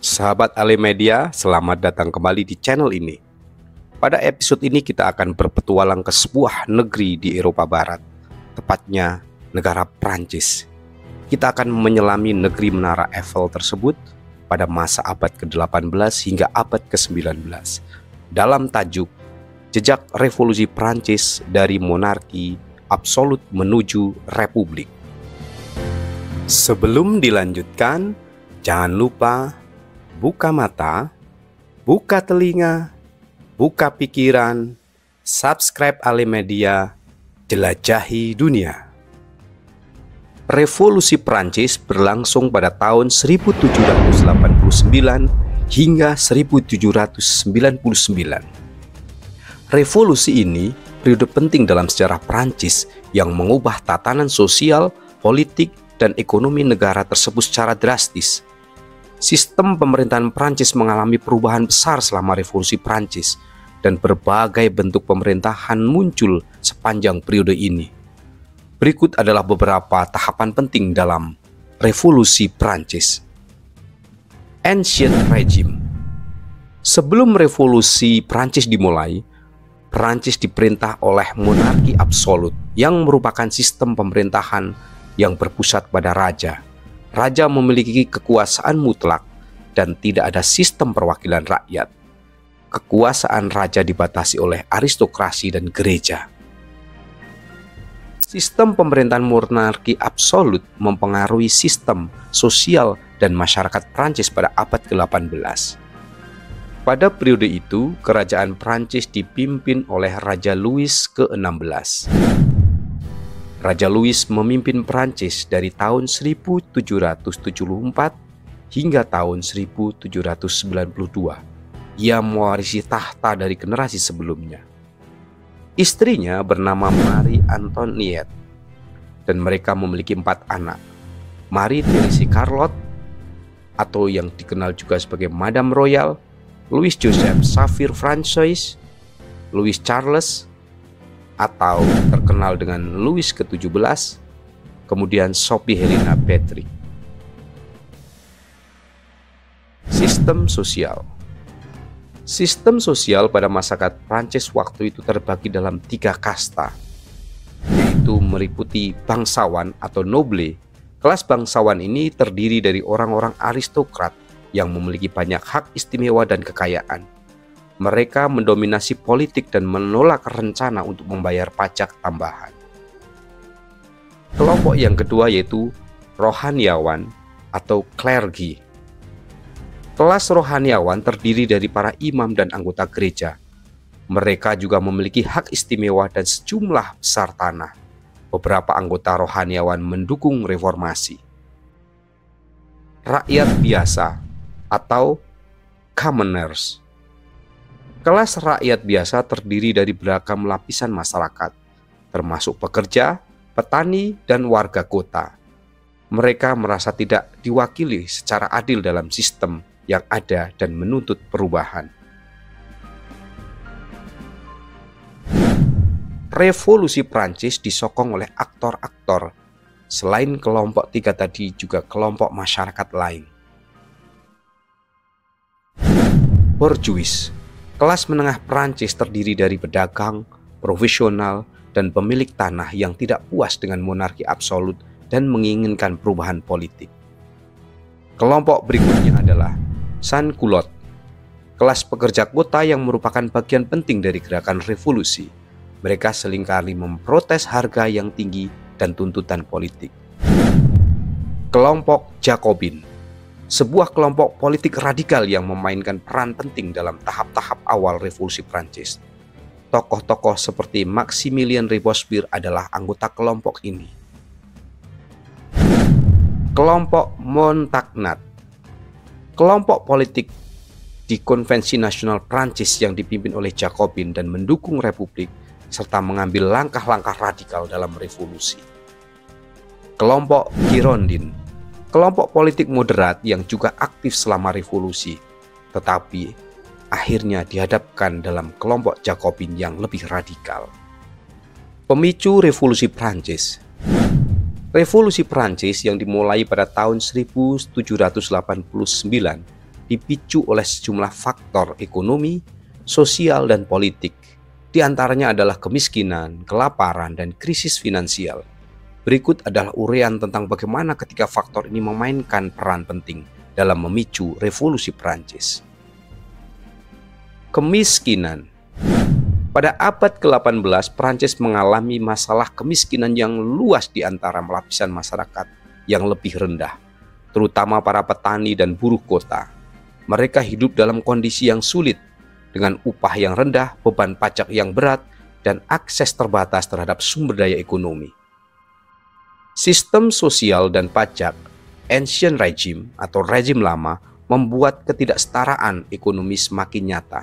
Sahabat Ale Media, selamat datang kembali di channel ini. Pada episode ini kita akan berpetualang ke sebuah negeri di Eropa Barat, tepatnya negara Prancis. Kita akan menyelami negeri Menara Eiffel tersebut pada masa abad ke-18 hingga abad ke-19. Dalam tajuk, Jejak Revolusi Prancis dari Monarki Absolut menuju Republik. Sebelum dilanjutkan, jangan lupa buka mata, buka telinga, buka pikiran, subscribe Ale Media, jelajahi dunia. Revolusi Prancis berlangsung pada tahun 1789 hingga 1799. Revolusi ini periode penting dalam sejarah Prancis yang mengubah tatanan sosial, politik, dan ekonomi negara tersebut secara drastis. Sistem pemerintahan Prancis mengalami perubahan besar selama Revolusi Prancis, dan berbagai bentuk pemerintahan muncul sepanjang periode ini. Berikut adalah beberapa tahapan penting dalam Revolusi Prancis. Ancient Regime. Sebelum Revolusi Prancis dimulai, Prancis diperintah oleh monarki absolut yang merupakan sistem pemerintahan yang berpusat pada raja. Raja memiliki kekuasaan mutlak dan tidak ada sistem perwakilan rakyat. Kekuasaan raja dibatasi oleh aristokrasi dan gereja. Sistem pemerintahan monarki absolut mempengaruhi sistem sosial dan masyarakat Prancis pada abad ke-18. Pada periode itu, kerajaan Prancis dipimpin oleh Raja Louis ke-16. Raja Louis memimpin Prancis dari tahun 1774 hingga tahun 1792. Ia mewarisi tahta dari generasi sebelumnya. Istrinya bernama Marie Antoinette, dan mereka memiliki 4 anak. Marie Therese Charlotte, atau yang dikenal juga sebagai Madame Royal, Louis Joseph Xavier Francois, Louis Charles, atau terkenal dengan Louis ke-17, kemudian Sophie Helena Beatrix. Sistem sosial. Sistem sosial pada masyarakat Prancis waktu itu terbagi dalam 3 kasta, yaitu meliputi bangsawan atau noble. Kelas bangsawan ini terdiri dari orang-orang aristokrat yang memiliki banyak hak istimewa dan kekayaan. Mereka mendominasi politik dan menolak rencana untuk membayar pajak tambahan. Kelompok yang kedua yaitu rohaniawan atau clergy. Kelas rohaniawan terdiri dari para imam dan anggota gereja. Mereka juga memiliki hak istimewa dan sejumlah besar tanah. Beberapa anggota rohaniawan mendukung reformasi. Rakyat biasa atau commoners. Kelas rakyat biasa terdiri dari beragam lapisan masyarakat, termasuk pekerja, petani, dan warga kota. Mereka merasa tidak diwakili secara adil dalam sistem yang ada dan menuntut perubahan. Revolusi Prancis disokong oleh aktor-aktor. Selain kelompok 3 tadi, juga kelompok masyarakat lain. Bourgeois. Kelas menengah Prancis terdiri dari pedagang, profesional, dan pemilik tanah yang tidak puas dengan monarki absolut dan menginginkan perubahan politik. Kelompok berikutnya adalah sans-culottes, kelas pekerja kota yang merupakan bagian penting dari gerakan revolusi. Mereka seringkali memprotes harga yang tinggi dan tuntutan politik. Kelompok Jacobin, sebuah kelompok politik radikal yang memainkan peran penting dalam tahap-tahap awal Revolusi Prancis. Tokoh-tokoh seperti Maximilien Robespierre adalah anggota kelompok ini. Kelompok Montagnat, kelompok politik di Konvensi Nasional Prancis yang dipimpin oleh Jacobin dan mendukung Republik, serta mengambil langkah-langkah radikal dalam revolusi. Kelompok Girondin, kelompok politik moderat yang juga aktif selama revolusi, tetapi akhirnya dihadapkan dalam kelompok Jacobin yang lebih radikal. Pemicu Revolusi Prancis. Revolusi Prancis yang dimulai pada tahun 1789 dipicu oleh sejumlah faktor ekonomi, sosial, dan politik. Di antaranya adalah kemiskinan, kelaparan, dan krisis finansial. Berikut adalah uraian tentang bagaimana ketiga faktor ini memainkan peran penting dalam memicu revolusi Prancis. Kemiskinan. Pada abad ke-18, Prancis mengalami masalah kemiskinan yang luas di antara lapisan masyarakat yang lebih rendah, terutama para petani dan buruh kota. Mereka hidup dalam kondisi yang sulit, dengan upah yang rendah, beban pajak yang berat, dan akses terbatas terhadap sumber daya ekonomi. Sistem sosial dan pajak, ancient regime atau rezim lama, membuat ketidaksetaraan ekonomi semakin nyata.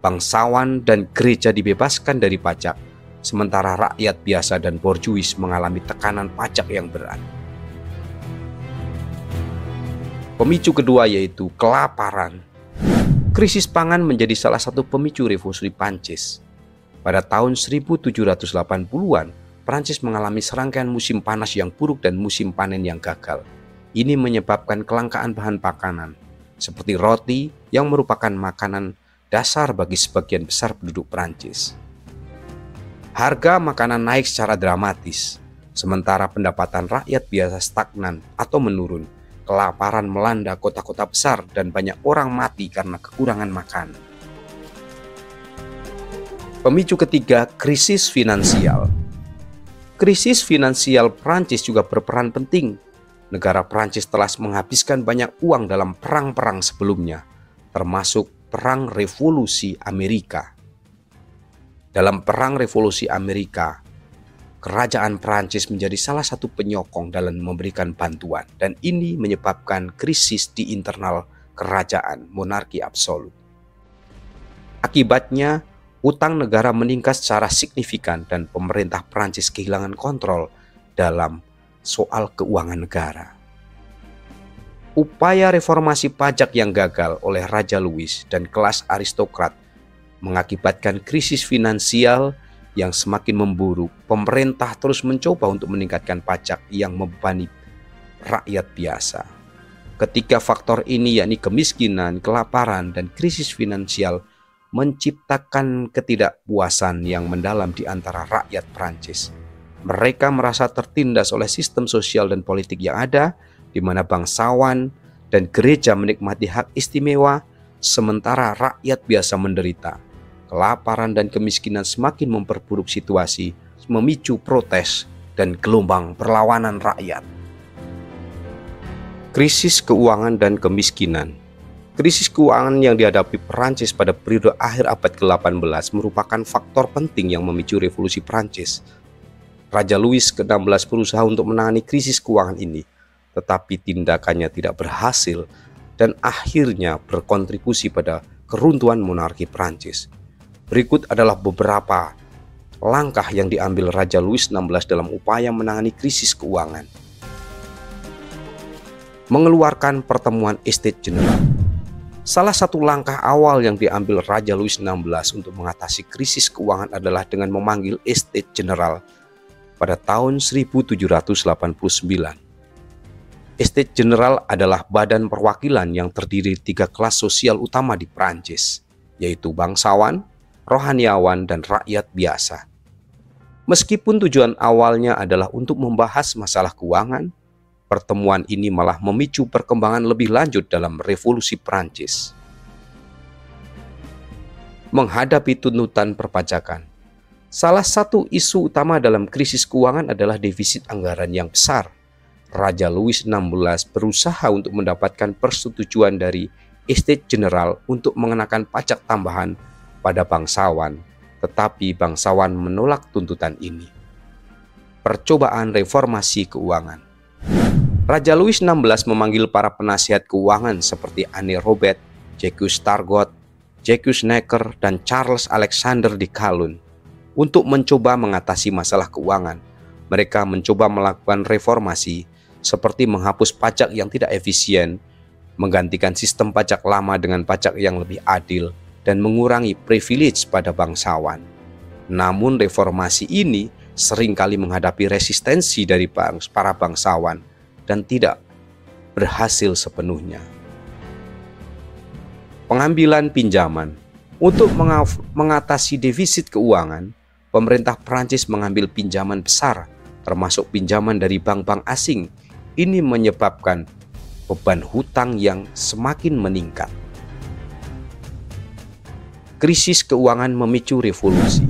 Bangsawan dan gereja dibebaskan dari pajak, sementara rakyat biasa dan borjuis mengalami tekanan pajak yang berat. Pemicu kedua yaitu kelaparan. Krisis pangan menjadi salah satu pemicu revolusi Prancis. Pada tahun 1780-an, Prancis mengalami serangkaian musim panas yang buruk dan musim panen yang gagal. Ini menyebabkan kelangkaan bahan makanan, seperti roti yang merupakan makanan dasar bagi sebagian besar penduduk Prancis. Harga makanan naik secara dramatis, sementara pendapatan rakyat biasa stagnan atau menurun. Kelaparan melanda kota-kota besar dan banyak orang mati karena kekurangan makanan. Pemicu ketiga, krisis finansial. Krisis finansial Prancis juga berperan penting. Negara Prancis telah menghabiskan banyak uang dalam perang-perang sebelumnya, termasuk Perang Revolusi Amerika. Dalam Perang Revolusi Amerika, kerajaan Prancis menjadi salah satu penyokong dalam memberikan bantuan, dan ini menyebabkan krisis di internal kerajaan monarki absolut. Akibatnya, utang negara meningkat secara signifikan dan pemerintah Prancis kehilangan kontrol dalam soal keuangan negara. Upaya reformasi pajak yang gagal oleh Raja Louis dan kelas aristokrat mengakibatkan krisis finansial yang semakin memburuk. Pemerintah terus mencoba untuk meningkatkan pajak yang membebani rakyat biasa. Ketiga faktor ini, yakni kemiskinan, kelaparan, dan krisis finansial, menciptakan ketidakpuasan yang mendalam di antara rakyat Prancis. Mereka merasa tertindas oleh sistem sosial dan politik yang ada, di mana bangsawan dan gereja menikmati hak istimewa, sementara rakyat biasa menderita. Kelaparan dan kemiskinan semakin memperburuk situasi, memicu protes dan gelombang perlawanan rakyat. Krisis keuangan dan kemiskinan. Krisis keuangan yang dihadapi Prancis pada periode akhir abad ke-18 merupakan faktor penting yang memicu revolusi Prancis. Raja Louis ke-16 berusaha untuk menangani krisis keuangan ini, tetapi tindakannya tidak berhasil dan akhirnya berkontribusi pada keruntuhan monarki Prancis. Berikut adalah beberapa langkah yang diambil Raja Louis XVI dalam upaya menangani krisis keuangan. Mengeluarkan pertemuan Estates General. Salah satu langkah awal yang diambil Raja Louis XVI untuk mengatasi krisis keuangan adalah dengan memanggil Estates General pada tahun 1789. Estates General adalah badan perwakilan yang terdiri 3 kelas sosial utama di Prancis, yaitu bangsawan, rohaniawan, dan rakyat biasa. Meskipun tujuan awalnya adalah untuk membahas masalah keuangan, pertemuan ini malah memicu perkembangan lebih lanjut dalam revolusi Prancis. Menghadapi tuntutan perpajakan. Salah satu isu utama dalam krisis keuangan adalah defisit anggaran yang besar. Raja Louis XVI berusaha untuk mendapatkan persetujuan dari Estates General untuk mengenakan pajak tambahan pada bangsawan, tetapi bangsawan menolak tuntutan ini. Percobaan reformasi keuangan. Raja Louis XVI memanggil para penasihat keuangan seperti Anne Robert, Jacques Turgot, Jacques Necker, dan Charles Alexander de Calonne untuk mencoba mengatasi masalah keuangan. Mereka mencoba melakukan reformasi seperti menghapus pajak yang tidak efisien, menggantikan sistem pajak lama dengan pajak yang lebih adil, dan mengurangi privilege pada bangsawan. Namun reformasi ini seringkali menghadapi resistensi dari para bangsawan dan tidak berhasil sepenuhnya. Pengambilan pinjaman. Untuk mengatasi defisit keuangan, pemerintah Prancis mengambil pinjaman besar, termasuk pinjaman dari bank-bank asing. Ini menyebabkan beban hutang yang semakin meningkat. Krisis keuangan memicu revolusi.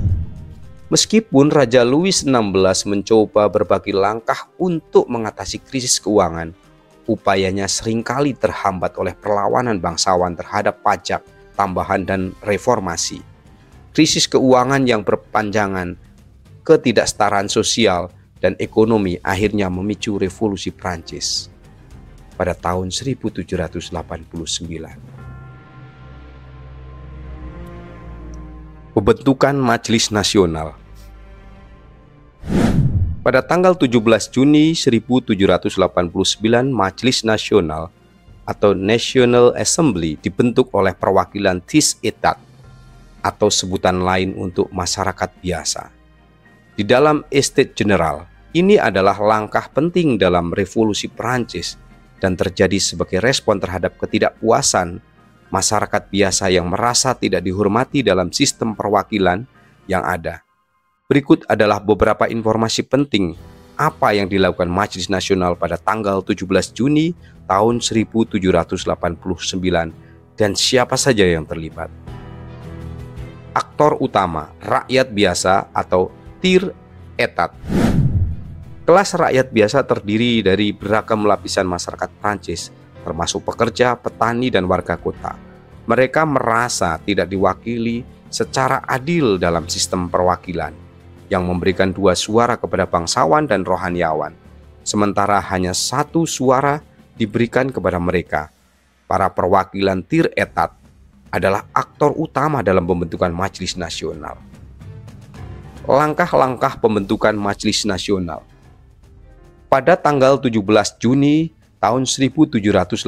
Meskipun Raja Louis XVI mencoba berbagai langkah untuk mengatasi krisis keuangan, upayanya seringkali terhambat oleh perlawanan bangsawan terhadap pajak tambahan dan reformasi. Krisis keuangan yang berpanjangan, ketidaksetaraan sosial dan ekonomi akhirnya memicu revolusi Prancis pada tahun 1789. Pembentukan Majelis Nasional. Pada tanggal 17 Juni 1789, Majelis Nasional atau National Assembly dibentuk oleh perwakilan Tiers État atau sebutan lain untuk masyarakat biasa. Di dalam Estates General, ini adalah langkah penting dalam revolusi Prancis dan terjadi sebagai respon terhadap ketidakpuasan masyarakat biasa yang merasa tidak dihormati dalam sistem perwakilan yang ada. Berikut adalah beberapa informasi penting apa yang dilakukan Majelis Nasional pada tanggal 17 Juni tahun 1789 dan siapa saja yang terlibat. Aktor utama, rakyat biasa atau Tiers État. Kelas rakyat biasa terdiri dari beragam lapisan masyarakat Prancis, termasuk pekerja, petani, dan warga kota. Mereka merasa tidak diwakili secara adil dalam sistem perwakilan yang memberikan 2 suara kepada bangsawan dan rohaniawan, sementara hanya 1 suara diberikan kepada mereka. Para perwakilan Tiers État adalah aktor utama dalam pembentukan Majelis Nasional. Langkah-langkah pembentukan Majelis Nasional. Pada tanggal 17 Juni tahun 1789,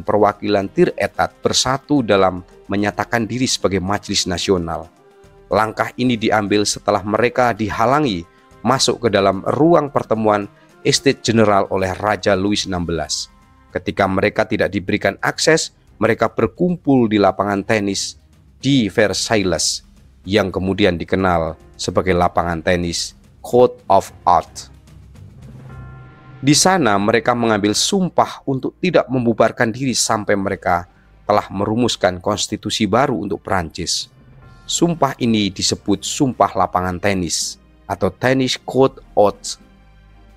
perwakilan Tiers État bersatu dalam menyatakan diri sebagai Majelis Nasional. Langkah ini diambil setelah mereka dihalangi masuk ke dalam ruang pertemuan Estates General oleh Raja Louis XVI. Ketika mereka tidak diberikan akses, mereka berkumpul di lapangan tenis di Versailles yang kemudian dikenal sebagai lapangan tenis Court of Art. Di sana mereka mengambil sumpah untuk tidak membubarkan diri sampai mereka telah merumuskan konstitusi baru untuk Prancis. Sumpah ini disebut Sumpah Lapangan Tenis atau Tennis Court Oath.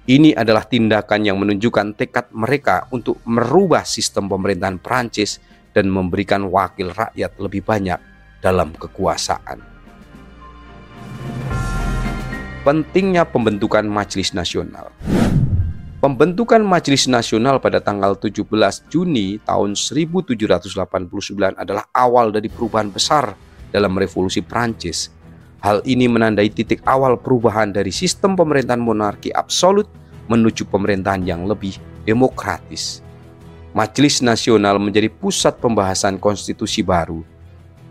Ini adalah tindakan yang menunjukkan tekad mereka untuk merubah sistem pemerintahan Prancis dan memberikan wakil rakyat lebih banyak dalam kekuasaan. Pentingnya pembentukan Majelis Nasional. Pembentukan Majelis Nasional pada tanggal 17 Juni tahun 1789 adalah awal dari perubahan besar dalam revolusi Prancis. Hal ini menandai titik awal perubahan dari sistem pemerintahan monarki absolut menuju pemerintahan yang lebih demokratis. Majelis Nasional menjadi pusat pembahasan konstitusi baru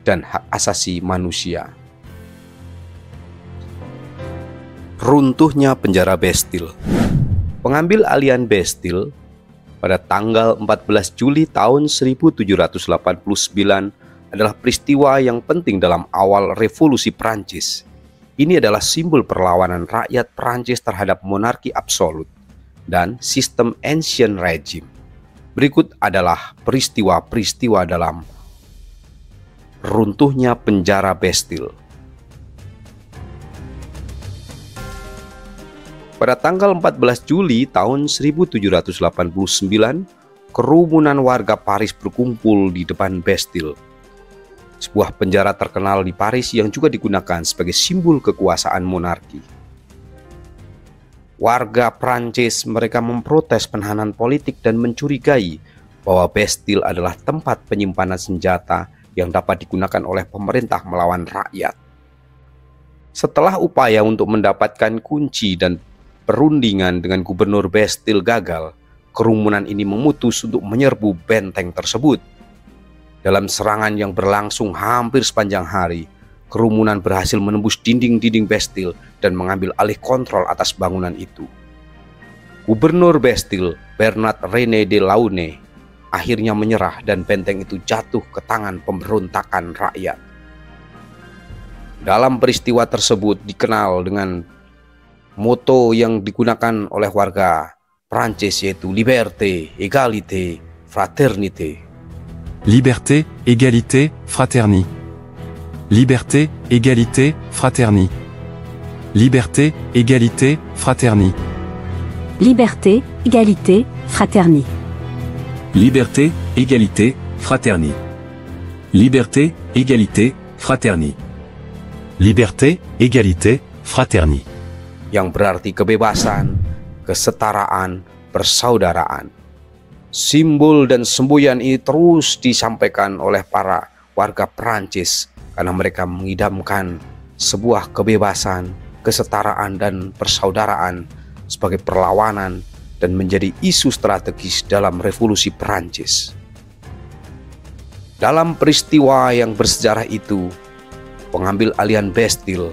dan hak asasi manusia. Runtuhnya penjara Bastille. Pengambil alihan Bastille pada tanggal 14 Juli tahun 1789 adalah peristiwa yang penting dalam awal revolusi Prancis. Ini adalah simbol perlawanan rakyat Prancis terhadap monarki absolut dan sistem ancien regime. Berikut adalah peristiwa-peristiwa dalam runtuhnya penjara Bastille. Pada tanggal 14 Juli tahun 1789, kerumunan warga Paris berkumpul di depan Bastille, sebuah penjara terkenal di Paris yang juga digunakan sebagai simbol kekuasaan monarki. Warga Prancis mereka memprotes penahanan politik dan mencurigai bahwa Bastille adalah tempat penyimpanan senjata yang dapat digunakan oleh pemerintah melawan rakyat. Setelah upaya untuk mendapatkan kunci dan perundingan dengan gubernur Bastille gagal, kerumunan ini memutus untuk menyerbu benteng tersebut. Dalam serangan yang berlangsung hampir sepanjang hari, kerumunan berhasil menembus dinding-dinding Bastille dan mengambil alih kontrol atas bangunan itu. Gubernur Bastille, Bernard René de Launay, akhirnya menyerah dan benteng itu jatuh ke tangan pemberontakan rakyat. Dalam peristiwa tersebut dikenal dengan moto yang digunakan oleh warga Prancis, yaitu Liberté, Égalité, Fraternité. Liberté, égalité, fraternité. Liberté, égalité, fraternité. Liberté, égalité, fraternité. Liberté, égalité, fraternité. Liberté, égalité, fraternité. Liberté, égalité, fraternité. Liberté, égalité, fraternité. Yang berarti kebebasan, kesetaraan, persaudaraan. Simbol dan semboyan ini terus disampaikan oleh para warga Prancis karena mereka mengidamkan sebuah kebebasan, kesetaraan, dan persaudaraan sebagai perlawanan dan menjadi isu strategis dalam revolusi Prancis. Dalam peristiwa yang bersejarah itu, pengambil alihan Bastille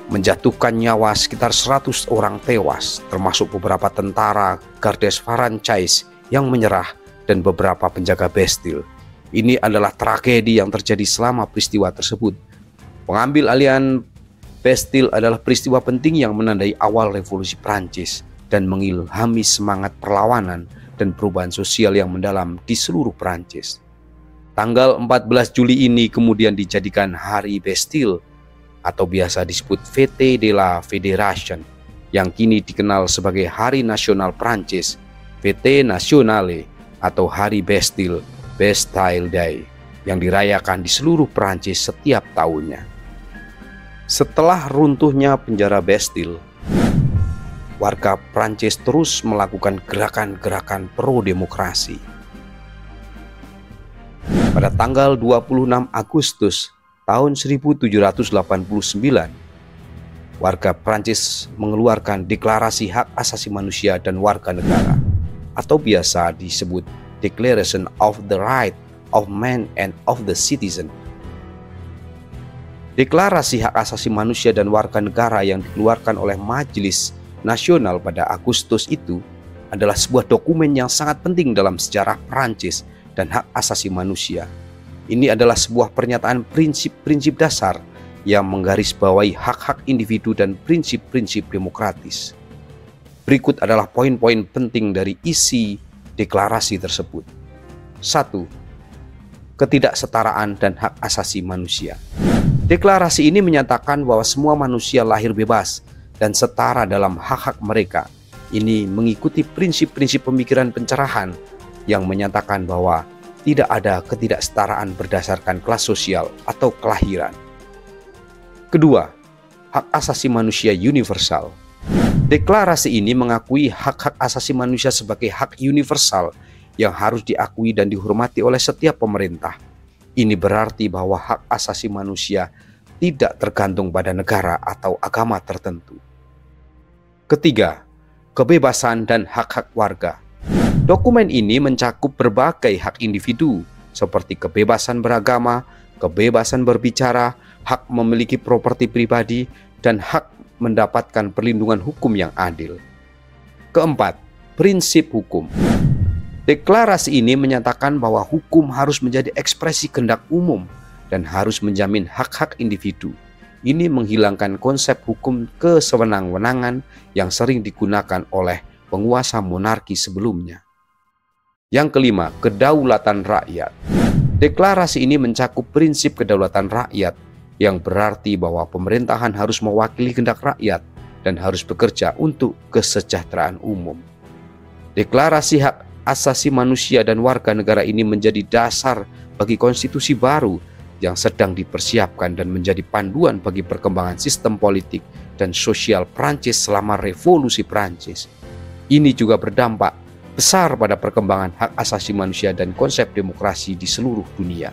menjatuhkan nyawa sekitar 100 orang tewas, termasuk beberapa tentara Gardes Françaises yang menyerah dan beberapa penjaga Bastille. Ini adalah tragedi yang terjadi selama peristiwa tersebut. Pengambil alihan Bastille adalah peristiwa penting yang menandai awal revolusi Prancis dan mengilhami semangat perlawanan dan perubahan sosial yang mendalam di seluruh Prancis. Tanggal 14 Juli ini kemudian dijadikan Hari Bastille atau biasa disebut Fête de la Fédération, yang kini dikenal sebagai Hari Nasional Prancis, Fête Nationale atau Hari Bastille, Bastille Day, yang dirayakan di seluruh Prancis setiap tahunnya. Setelah runtuhnya penjara Bastille, warga Prancis terus melakukan gerakan-gerakan pro-demokrasi. Pada tanggal 26 Agustus tahun 1789, warga Prancis mengeluarkan Deklarasi Hak Asasi Manusia dan Warga Negara, atau biasa disebut Declaration of the Right of Man and of the Citizen. Deklarasi Hak Asasi Manusia dan Warga Negara yang dikeluarkan oleh Majelis Nasional pada Agustus itu adalah sebuah dokumen yang sangat penting dalam sejarah Prancis dan hak asasi manusia. Ini adalah sebuah pernyataan prinsip-prinsip dasar yang menggarisbawahi hak-hak individu dan prinsip-prinsip demokratis. Berikut adalah poin-poin penting dari isi deklarasi tersebut. 1. Ketidaksetaraan dan hak asasi manusia. Deklarasi ini menyatakan bahwa semua manusia lahir bebas dan setara dalam hak-hak mereka. Ini mengikuti prinsip-prinsip pemikiran pencerahan yang menyatakan bahwa tidak ada ketidaksetaraan berdasarkan kelas sosial atau kelahiran. Kedua, hak asasi manusia universal. Deklarasi ini mengakui hak-hak asasi manusia sebagai hak universal yang harus diakui dan dihormati oleh setiap pemerintah. Ini berarti bahwa hak asasi manusia tidak tergantung pada negara atau agama tertentu. Ketiga, kebebasan dan hak-hak warga. Dokumen ini mencakup berbagai hak individu seperti kebebasan beragama, kebebasan berbicara, hak memiliki properti pribadi, dan hak mendapatkan perlindungan hukum yang adil. Keempat, prinsip hukum. Deklarasi ini menyatakan bahwa hukum harus menjadi ekspresi kehendak umum dan harus menjamin hak-hak individu. Ini menghilangkan konsep hukum kesewenang-wenangan yang sering digunakan oleh penguasa monarki sebelumnya. Yang kelima, kedaulatan rakyat. Deklarasi ini mencakup prinsip kedaulatan rakyat yang berarti bahwa pemerintahan harus mewakili kehendak rakyat dan harus bekerja untuk kesejahteraan umum. Deklarasi hak asasi manusia dan warga negara ini menjadi dasar bagi konstitusi baru yang sedang dipersiapkan dan menjadi panduan bagi perkembangan sistem politik dan sosial Prancis selama revolusi Prancis. Ini juga berdampak besar pada perkembangan hak asasi manusia dan konsep demokrasi di seluruh dunia.